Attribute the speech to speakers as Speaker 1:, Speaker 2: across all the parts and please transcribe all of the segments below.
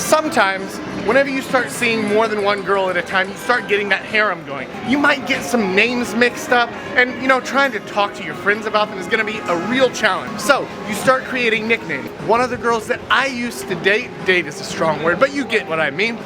Speaker 1: sometimes, whenever you start seeing more than one girl at a time, you start getting that harem going. You might get some names mixed up, and trying to talk to your friends about them is gonna be a real challenge. So, you start creating nicknames. One of the girls that I used to date is a strong word, but you get what I mean,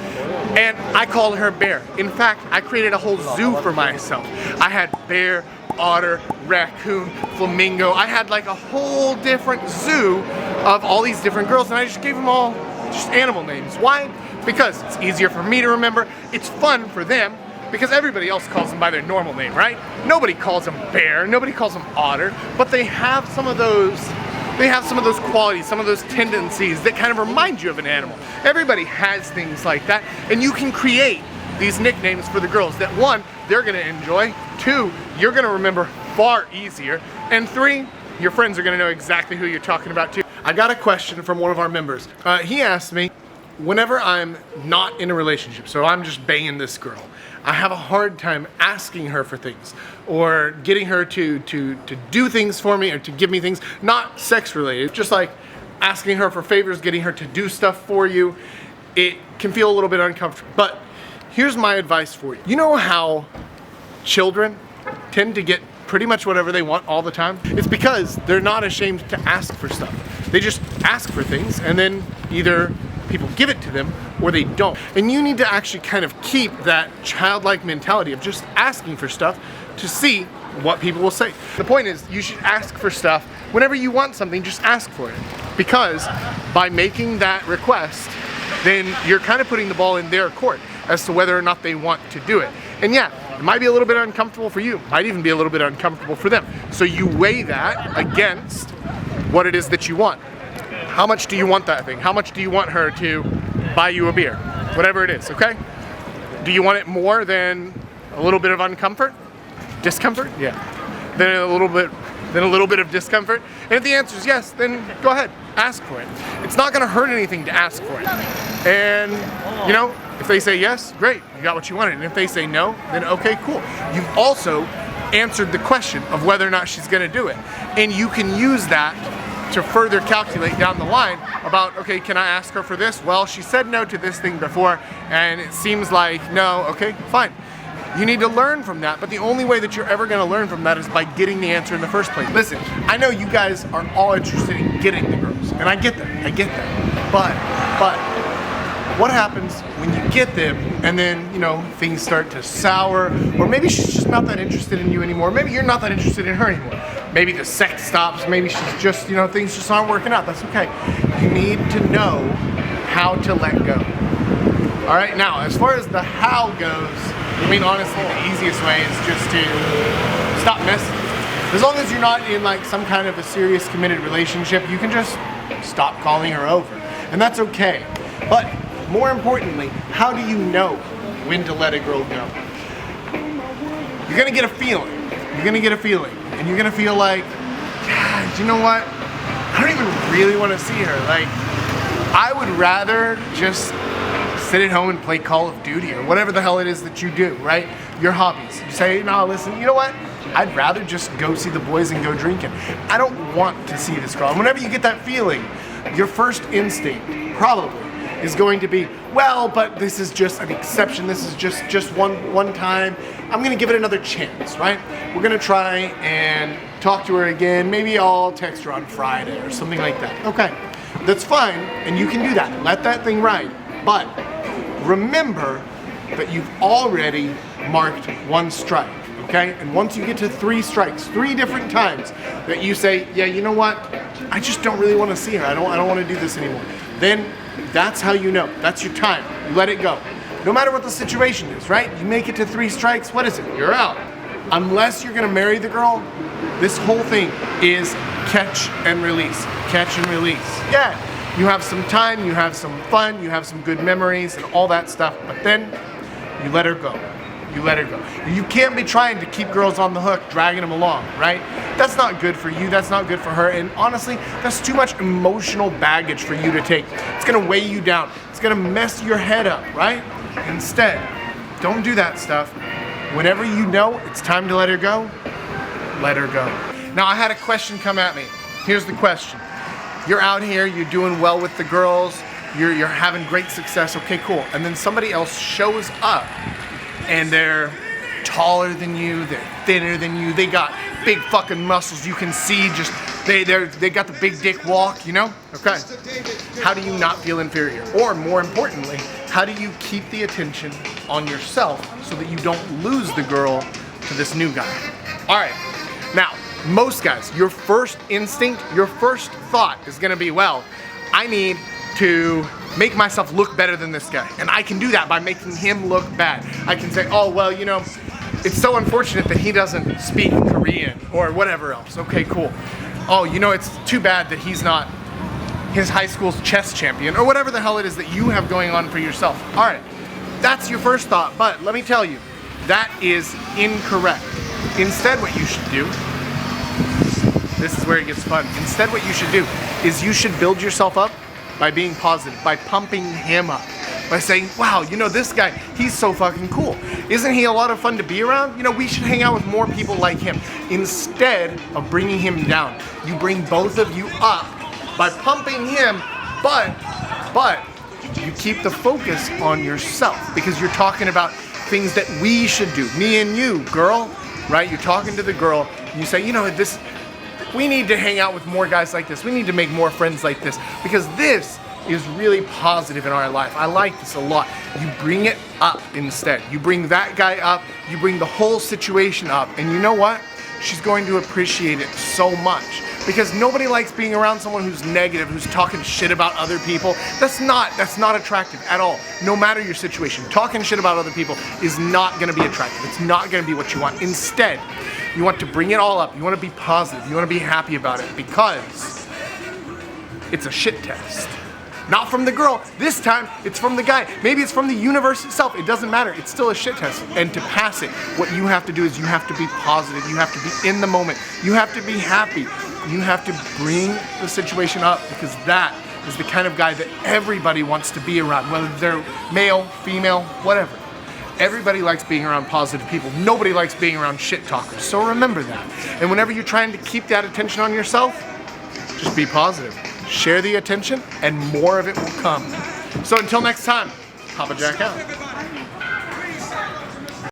Speaker 1: and I called her Bear. In fact, I created a whole zoo for myself. I had bear, otter, raccoon, flamingo. I had like a whole different zoo of all these different girls, and I just gave them all just animal names. Why? Because it's easier for me to remember. It's fun for them because everybody else calls them by their normal name, right? Nobody calls them bear, nobody calls them otter, but they have some of those qualities, some of those tendencies that kind of remind you of an animal. Everybody has things like that, and you can create these nicknames for the girls that, one, they're gonna enjoy, two, you're gonna remember far easier, and three, your friends are gonna know exactly who you're talking about too. I got a question from one of our members. He asked me, whenever I'm not in a relationship, so I'm just banging this girl, I have a hard time asking her for things or getting her to do things for me or to give me things, not sex related, just like asking her for favors, getting her to do stuff for you. It can feel a little bit uncomfortable, but here's my advice for you. You know how children tend to get pretty much whatever they want all the time? It's because they're not ashamed to ask for stuff. They just ask for things, and then either people give it to them or they don't. And you need to actually kind of keep that childlike mentality of just asking for stuff to see what people will say. The point is, you should ask for stuff. Whenever you want something, just ask for it. Because by making that request, then you're kind of putting the ball in their court as to whether or not they want to do it. And yeah, it might be a little bit uncomfortable for you, might even be a little bit uncomfortable for them. So you weigh that against what it is that you want. How much do you want that thing? How much do you want her to buy you a beer? Whatever it is, okay? Do you want it more than a little bit of uncomfort? Discomfort? Yeah. Then a little bit of discomfort? And if the answer is yes, then go ahead, ask for it. It's not gonna hurt anything to ask for it. And if they say yes, great, you got what you wanted. And if they say no, then okay, cool. You've also answered the question of whether or not she's gonna do it. And you can use that to further calculate down the line about, okay, can I ask her for this? Well, she said no to this thing before, and it seems like no, okay, fine. You need to learn from that, but the only way that you're ever gonna learn from that is by getting the answer in the first place. Listen, I know you guys are all interested in getting the girls, and I get that, but what happens when you get them and then, things start to sour, or maybe she's just not that interested in you anymore, maybe you're not that interested in her anymore. Maybe the sex stops, maybe she's just, things just aren't working out, that's okay. You need to know how to let go. All right, now, as far as the how goes, honestly, the easiest way is just to stop messing. As long as you're not in like some kind of a serious committed relationship, you can just stop calling her over, and that's okay. But more importantly, how do you know when to let a girl go? You're gonna get a feeling. You're gonna get a feeling, and you're gonna feel like, God, you know what? I don't even really want to see her. Like, I would rather just sit at home and play Call of Duty or whatever the hell it is that you do, right? Your hobbies. You say, no, listen, you know what? I'd rather just go see the boys and go drinking. I don't want to see this girl. And whenever you get that feeling, your first instinct probably is going to be, well, but this is just an exception. This is just one time. I'm gonna give it another chance, right? We're gonna try and talk to her again. Maybe I'll text her on Friday or something like that. Okay, that's fine, and you can do that. Let that thing ride. But remember that you've already marked one strike, okay? And once you get to 3 strikes, 3 different times that you say, yeah, you know what? I just don't really want to see her. I don't want to do this anymore. Then that's how you know. That's your time. You let it go. No matter what the situation is, right? You make it to 3 strikes, what is it? You're out. Unless you're gonna marry the girl, this whole thing is catch and release. Catch and release. Yeah, you have some time, you have some fun, you have some good memories and all that stuff, but then you let her go. You let her go. You can't be trying to keep girls on the hook, dragging them along, right? That's not good for you, that's not good for her, and honestly, that's too much emotional baggage for you to take. It's gonna weigh you down. It's gonna mess your head up, right? Instead, don't do that stuff. Whenever you know it's time to let her go, let her go. Now, I had a question come at me. Here's the question. You're out here, you're doing well with the girls, you're having great success, okay, cool. And then somebody else shows up and they're taller than you, they're thinner than you, they got big fucking muscles, you can see just, they got the big dick walk, you know? Okay. How do you not feel inferior? Or more importantly, how do you keep the attention on yourself so that you don't lose the girl to this new guy? All right. Now, most guys, your first instinct, your first thought is gonna be, well, I need to make myself look better than this guy. And I can do that by making him look bad. I can say, oh, well, you know, it's so unfortunate that he doesn't speak Korean or whatever else. Okay, cool. Oh, you know, it's too bad that he's not his high school's chess champion or whatever the hell it is that you have going on for yourself. All right, that's your first thought, but let me tell you, that is incorrect. Instead, what you should do, this is where it gets fun. Instead, what you should do is you should build yourself up by being positive, by pumping him up, by saying, wow, you know, this guy, he's so fucking cool. Isn't he a lot of fun to be around? You know, we should hang out with more people like him. Instead of bringing him down, you bring both of you up by pumping him, but you keep the focus on yourself because you're talking about things that we should do, me and you, girl, right? You're talking to the girl, and you say, you know, we need to hang out with more guys like this. We need to make more friends like this because this is really positive in our life. I like this a lot. You bring it up instead. You bring that guy up, you bring the whole situation up, and you know what? She's going to appreciate it so much because nobody likes being around someone who's negative, who's talking shit about other people. That's not attractive at all, no matter your situation. Talking shit about other people is not gonna be attractive. It's not gonna be what you want. Instead, you want to bring it all up. You want to be positive. You want to be happy about it because it's a shit test. Not from the girl. This time, it's from the guy. Maybe it's from the universe itself. It doesn't matter. It's still a shit test. And to pass it, what you have to do is you have to be positive. You have to be in the moment. You have to be happy. You have to bring the situation up because that is the kind of guy that everybody wants to be around, whether they're male, female, whatever. Everybody likes being around positive people. Nobody likes being around shit talkers. So remember that. And whenever you're trying to keep that attention on yourself, just be positive. Share the attention and more of it will come. So until next time, Papa Jack out.